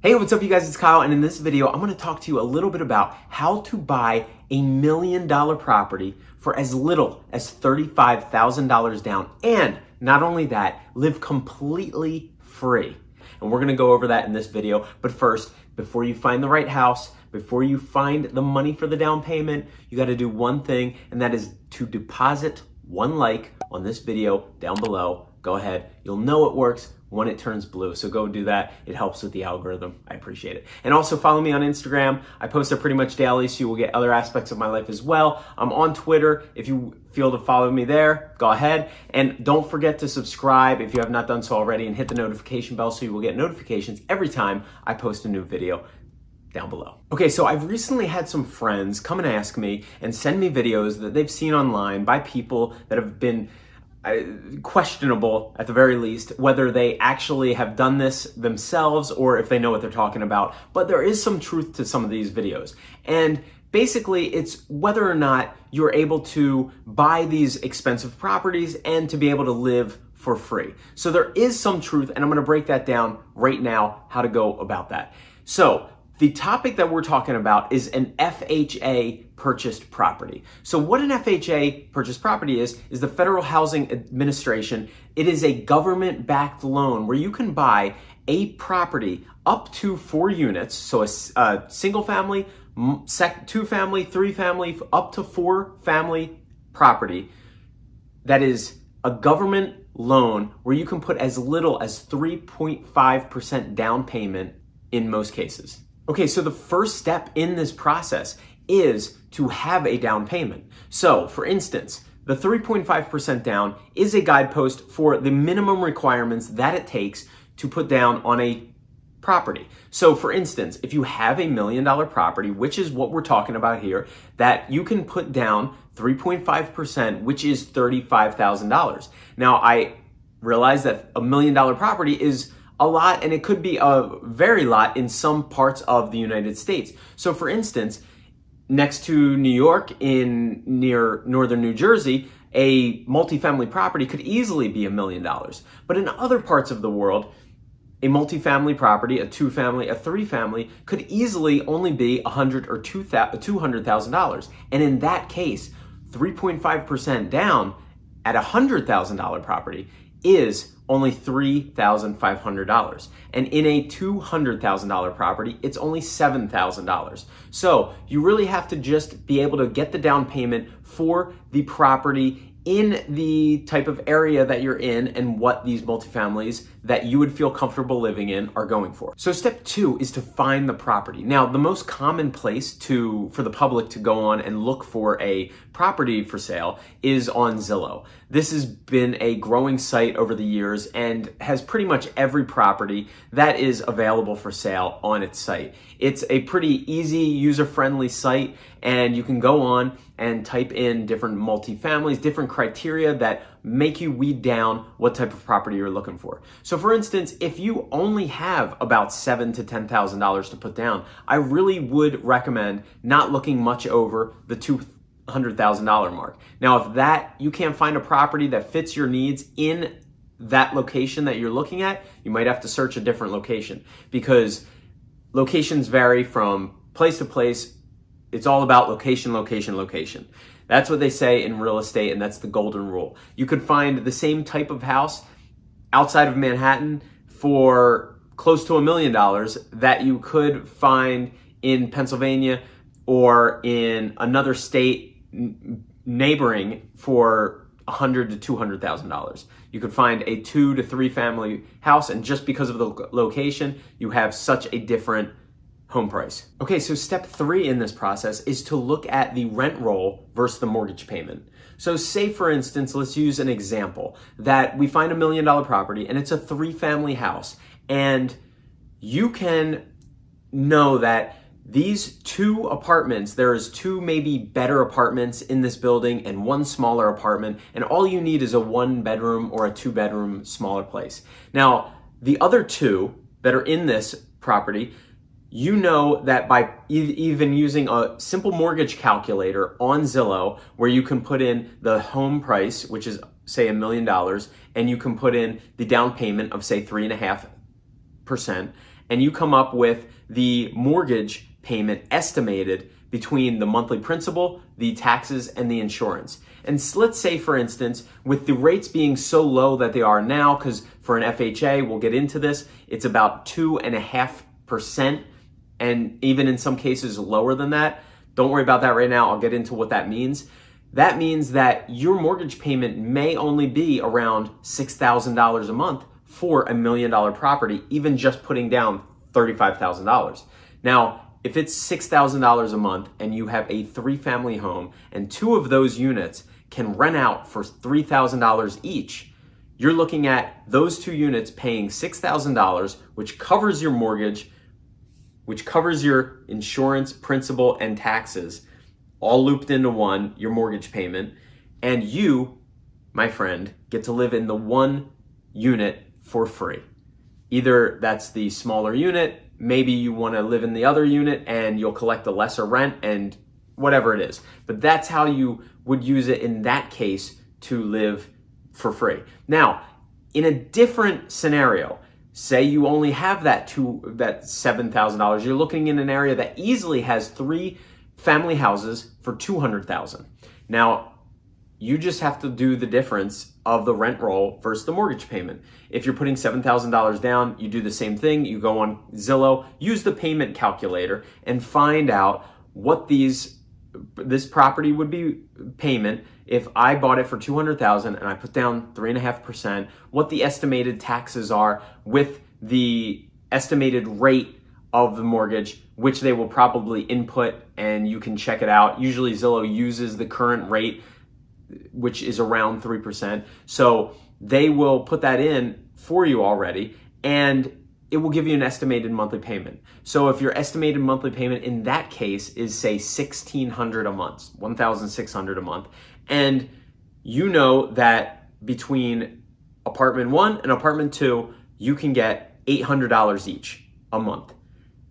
Hey, what's up you guys? It's Kyle, and in this video, I'm gonna talk to you a little bit about how to buy $1 million property for as little as $35,000 down. And not only that, live completely free. And we're gonna go over that in this video. But first, before you find the right house, before you find the money for the down payment, you gotta do one thing, and that is to deposit one like on this video down below. Go ahead, you'll know it works when it turns blue. So go do that. It helps with the algorithm. I appreciate it. And also follow me on Instagram. I post there pretty much daily, so you will get other aspects of my life as well. I'm on Twitter. If you feel to follow me there, go ahead. And don't forget to subscribe if you have not done so already, and hit the notification bell so you will get notifications every time I post a new video down below. Okay, so I've recently had some friends come and ask me and send me videos that they've seen online by people that have been questionable, at the very least, whether they actually have done this themselves or if they know what they're talking about. But there is some truth to some of these videos. And basically, it's whether or not you're able to buy these expensive properties and to be able to live for free. So there is some truth, and I'm gonna break that down right now, how to go about that. So the topic that we're talking about is an FHA purchased property. So what an FHA purchased property is the Federal Housing Administration. It is a government-backed loan where you can buy a property up to 4 units. So a single family, 2 family, 3 family, up to 4 family property that is a government loan where you can put as little as 3.5% down payment in most cases. Okay, so the first step in this process is to have a down payment. So, for instance, the 3.5% down is a guidepost for the minimum requirements that it takes to put down on a property. So, for instance, if you have $1 million property, which is what we're talking about here, that you can put down 3.5%, which is $35,000. Now, I realize that $1 million property is a lot, and it could be a very lot in some parts of the United States. So for instance, next to New York, near northern New Jersey, a multifamily property could easily be $1 million. But in other parts of the world, a multifamily property, a 2 family, a 3 family could easily only be $100,000 or $200,000. And in that case, 3.5% down at a $100,000 property is only $3,500. And in a $200,000 property, it's only $7,000. So you really have to just be able to get the down payment for the property in the type of area that you're in and what these multifamilies that you would feel comfortable living in are going for. So step 2 is to find the property. Now, the most common place for the public to go on and look for a property for sale is on Zillow. This has been a growing site over the years and has pretty much every property that is available for sale on its site. It's a pretty easy, user-friendly site, and you can go on and type in different multifamilies, different criteria that make you weed down what type of property you're looking for. So for instance, if you only have about $7,000 to $10,000 to put down, I really would recommend not looking much over the $200,000 mark. Now, if you can't find a property that fits your needs in that location that you're looking at, you might have to search a different location, because locations vary from place to place. It's all about location, location, location. That's what they say in real estate, and that's the golden rule. You could find the same type of house outside of Manhattan for close to $1 million that you could find in Pennsylvania or in another state neighboring for $100,000 to $200,000. You could find a 2 to 3 family house, and just because of the location, you have such a different home price. Okay, so step 3 in this process is to look at the rent roll versus the mortgage payment. So say, for instance, let's use an example that we find $1 million property and it's a 3 family house, and you can know that these 2 apartments, there's 2 maybe better apartments in this building and 1 smaller apartment, and all you need is a 1 bedroom or a 2 bedroom smaller place. Now, the other 2 that are in this property, you know that by even using a simple mortgage calculator on Zillow, where you can put in the home price, which is say $1 million, and you can put in the down payment of say 3.5%, and you come up with the mortgage payment estimated between the monthly principal, the taxes, and the insurance. And let's say, for instance, with the rates being so low that they are now, because for an FHA, we'll get into this, it's about 2.5%, and even in some cases lower than that. Don't worry about that right now. I'll get into what that means. That means that your mortgage payment may only be around $6,000 a month for $1 million property, even just putting down $35,000. Now, if it's $6,000 a month and you have a 3-family home and 2 of those units can rent out for $3,000 each, you're looking at those 2 units paying $6,000, which covers your mortgage, which covers your insurance, principal, and taxes, all looped into one, your mortgage payment, and you, my friend, get to live in the 1 unit for free. Either that's the smaller unit, maybe you want to live in the other unit and you'll collect a lesser rent, and whatever it is. But that's how you would use it in that case to live for free. Now, in a different scenario, say you only have that $7,000, you're looking in an area that easily has 3 family houses for $200,000. Now, you just have to do the difference of the rent roll versus the mortgage payment. If you're putting $7,000 down, you do the same thing. You go on Zillow, use the payment calculator, and find out what this property would be payment if I bought it for $200,000 and I put down 3.5%, what the estimated taxes are with the estimated rate of the mortgage, which they will probably input, and you can check it out. Usually Zillow uses the current rate, which is around 3%. So they will put that in for you already, and it will give you an estimated monthly payment. So if your estimated monthly payment in that case is, say, $1,600 a month, $1,600 a month, and you know that between apartment 1 and apartment 2, you can get $800 each a month.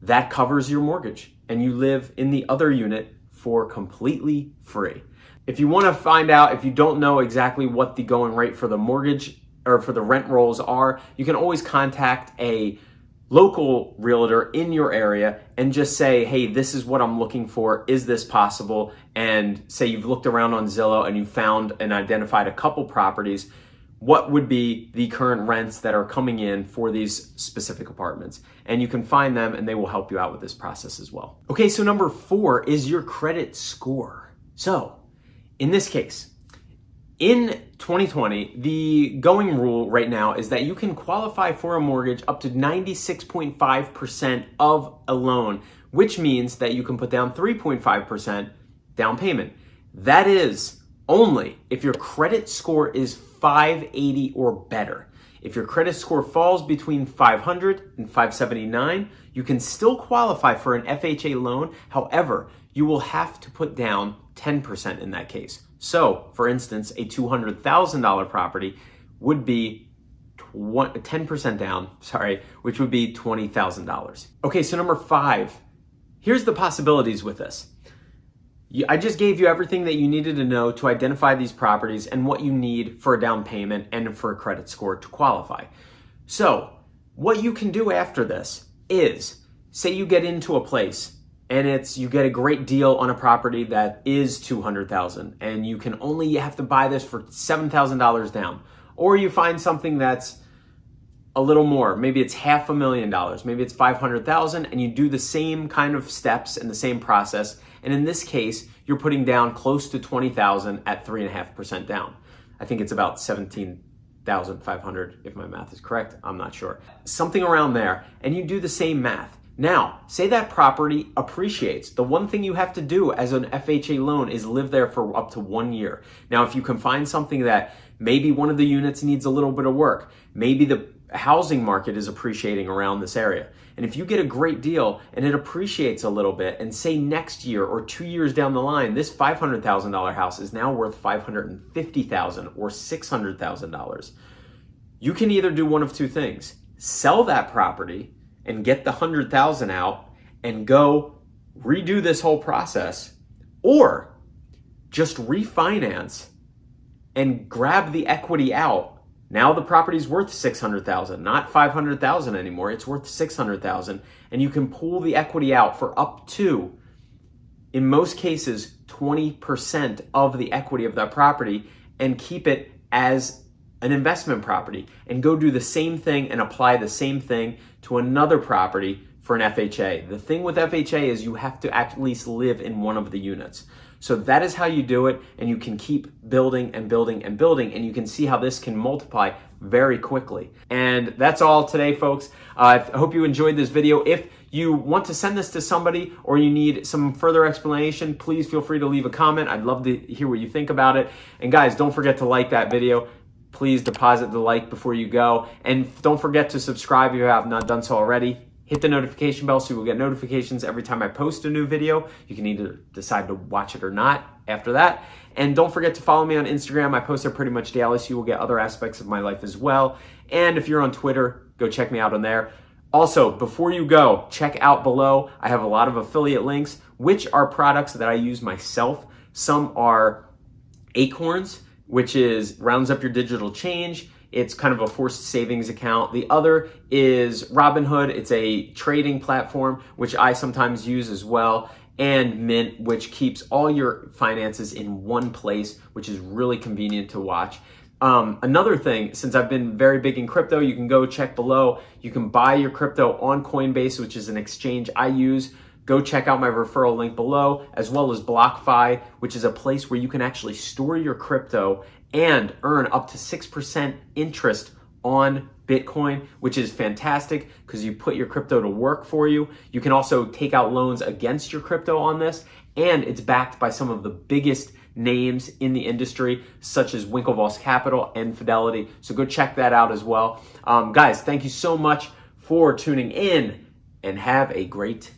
That covers your mortgage, and you live in the other unit for completely free. If you want to find out, if you don't know exactly what the going rate for the mortgage or for the rent rolls are, you can always contact a local realtor in your area and just say, hey, this is what I'm looking for. Is this possible? And say you've looked around on Zillow and you found and identified a couple properties. What would be the current rents that are coming in for these specific apartments? And you can find them and they will help you out with this process as well. Okay, so number 4 is your credit score. So in this case, in 2020, the going rule right now is that you can qualify for a mortgage up to 96.5% of a loan, which means that you can put down 3.5% down payment. That is only if your credit score is 580 or better. If your credit score falls between 500 and 579, you can still qualify for an FHA loan. However, you will have to put down 10% in that case. So, for instance, a $200,000 property would be 10% down, which would be $20,000. Okay, so number 5, here's the possibilities with this. I just gave you everything that you needed to know to identify these properties and what you need for a down payment and for a credit score to qualify. So, what you can do after this is, say you get into a place and you get a great deal on a property that is $200,000 and you have to buy this for $7,000 down. Or you find something that's a little more, maybe it's $500,000, maybe it's $500,000, and you do the same kind of steps and the same process. And in this case, you're putting down close to $20,000 at 3.5% down. I think it's about $17,500 if my math is correct. I'm not sure. Something around there, and you do the same math. Now, say that property appreciates. The one thing you have to do as an FHA loan is live there for up to 1 year. Now, if you can find something that maybe one of the units needs a little bit of work, maybe the housing market is appreciating around this area. And if you get a great deal and it appreciates a little bit, and say next year or 2 years down the line, this $500,000 house is now worth $550,000 or $600,000. You can either do one of two things: sell that property and get the $100,000 out and go redo this whole process, or just refinance and grab the equity out Now the property's worth $600,000, not $500,000 anymore. It's worth $600,000, and you can pull the equity out for up to, in most cases, 20% of the equity of that property and keep it as an investment property and go do the same thing and apply the same thing to another property for an FHA. The thing with FHA is you have to at least live in one of the units. So that is how you do it, and you can keep building and building and building, and you can see how this can multiply very quickly. And that's all today, folks. I hope you enjoyed this video. If you want to send this to somebody or you need some further explanation, please feel free to leave a comment. I'd love to hear what you think about it. And guys, don't forget to like that video. Please deposit the like before you go. And don't forget to subscribe if you have not done so already. Hit the notification bell so you will get notifications every time I post a new video. You can either decide to watch it or not after that. And don't forget to follow me on Instagram. I post there pretty much daily, so you will get other aspects of my life as well. And if you're on Twitter, go check me out on there. Also, before you go, check out below. I have a lot of affiliate links, which are products that I use myself. Some are Acorns, which rounds up your digital change. It's kind of a forced savings account. The other is Robinhood. It's a trading platform, which I sometimes use as well. And Mint, which keeps all your finances in one place, which is really convenient to watch. Another thing, since I've been very big in crypto, you can go check below. You can buy your crypto on Coinbase, which is an exchange I use. Go check out my referral link below, as well as BlockFi, which is a place where you can actually store your crypto and earn up to 6% interest on Bitcoin, which is fantastic because you put your crypto to work for you. You can also take out loans against your crypto on this, and it's backed by some of the biggest names in the industry, such as Winklevoss Capital and Fidelity. So go check that out as well. Guys, thank you so much for tuning in, and have a great